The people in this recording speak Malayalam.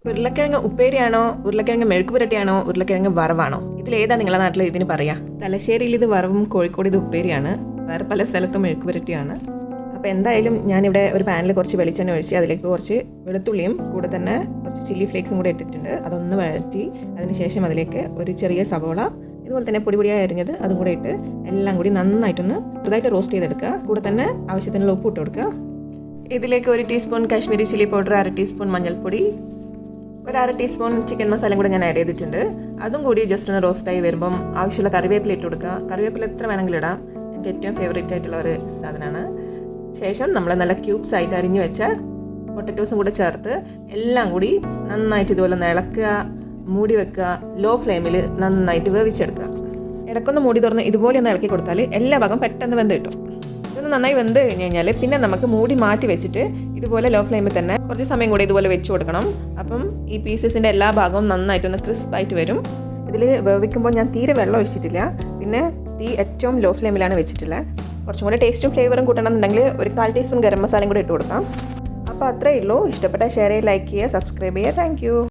ഉരുളക്കിഴങ്ങ് ഉപ്പേരിയാണോ, ഉരുളക്കിഴങ്ങ് മെഴുക്ക് പുരട്ടിയാണോ, ഉരുളക്കിഴങ്ങ് വറവാണോ? ഇതിലേതാണ് നിങ്ങളുടെ നാട്ടിൽ ഇതിന് പറയാ? തലശ്ശേരിയിൽ ഇത് വറവും കോഴിക്കോട് ഇത് ഉപ്പേരിയാണ്, വേറെ പല സ്ഥലത്തും മെഴുക്ക് പുരട്ടിയാണ്. അപ്പോൾ എന്തായാലും ഞാനിവിടെ ഒരു പാനിൽ കുറച്ച് വെളിച്ചെണ്ണ ഒഴിച്ച് അതിലേക്ക് കുറച്ച് വെളുത്തുള്ളിയും കൂടെ തന്നെ കുറച്ച് ചില്ലി ഫ്ലേക്സും കൂടെ ഇട്ടിട്ടുണ്ട്. അതൊന്ന് വഴറ്റി അതിനുശേഷം അതിലേക്ക് ഒരു ചെറിയ സവോള ഇതുപോലെ തന്നെ പൊടിയായി അരിഞ്ഞത് അതും കൂടെ ഇട്ട് എല്ലാം കൂടി നന്നായിട്ടൊന്ന് ചെറുതായിട്ട് റോസ്റ്റ് ചെയ്തെടുക്കുക. കൂടെ തന്നെ ആവശ്യത്തിനുള്ള ഉപ്പ് ഇട്ട് കൊടുക്കുക. ഇതിലേക്ക് 1 teaspoon Kashmiri chilli powder, 1/2 teaspoon മഞ്ഞൾപ്പൊടി, 1/2 ടീസ്പൂൺ ചിക്കൻ മസാലയും കൂടെ ഞാൻ ആഡ് ചെയ്തിട്ടുണ്ട്. അതും കൂടി ജസ്റ്റ് ഒന്ന് റോസ്റ്റായി വരുമ്പം ആവശ്യമുള്ള കറിവേപ്പില ഇട്ട് കൊടുക്കുക. കറിവേപ്പില എത്ര വേണമെങ്കിലും ഇടാം, എനിക്ക് ഏറ്റവും ഫേവറേറ്റ് ആയിട്ടുള്ള ഒരു സാധനമാണ്. ശേഷം നമ്മൾ നല്ല ക്യൂബ്സ് ആയിട്ട് അരിഞ്ഞു വെച്ച പൊട്ടറ്റോസും കൂടെ ചേർത്ത് എല്ലാം കൂടി നന്നായിട്ട് ഇതുപോലെ ഒന്ന് ഇളക്കുക, മൂടി വെക്കുക. ലോ ഫ്ലെയിമിൽ നന്നായിട്ട് വേവിച്ചെടുക്കുക. ഇടയ്ക്കൊന്ന് മൂടി തുറന്ന് ഇതുപോലെ ഒന്ന് ഇളക്കി കൊടുത്താൽ എല്ലാ ഭാഗം പെട്ടെന്ന് വെന്ത് കിട്ടും. ഇതൊന്ന് നന്നായി വെന്ത് കഴിഞ്ഞ് കഴിഞ്ഞാൽ പിന്നെ നമുക്ക് മൂടി മാറ്റി വെച്ചിട്ട് ഇതുപോലെ ലോ ഫ്ലെയിമിൽ തന്നെ കുറച്ച് സമയം കൂടെ ഇതുപോലെ വെച്ച് കൊടുക്കണം. അപ്പം ഈ പീസസിൻ്റെ എല്ലാ ഭാഗവും നന്നായിട്ടൊന്ന് ക്രിസ്പായിട്ട് വരും. ഇതിൽ വേവിക്കുമ്പോൾ ഞാൻ തീരെ വെള്ളം ഒഴിച്ചിട്ടില്ല, പിന്നെ തീ ഏറ്റവും ലോ ഫ്ലെയിമിലാണ് വെച്ചിട്ടുള്ളത്. കുറച്ചും കൂടെ ടേസ്റ്റും ഫ്ലേവറും കൂട്ടണമെന്നുണ്ടെങ്കിൽ 1/4 ടീസ്പൂൺ ഗരം മസാലയും കൂടെ ഇട്ട് കൊടുക്കാം. അപ്പോൾ അത്രയേ ഉള്ളൂ. ഇഷ്ടപ്പെട്ടാൽ ഷെയർ ചെയ്യുക, ലൈക്ക് ചെയ്യുക, സബ്സ്ക്രൈബ് ചെയ്യുക. താങ്ക്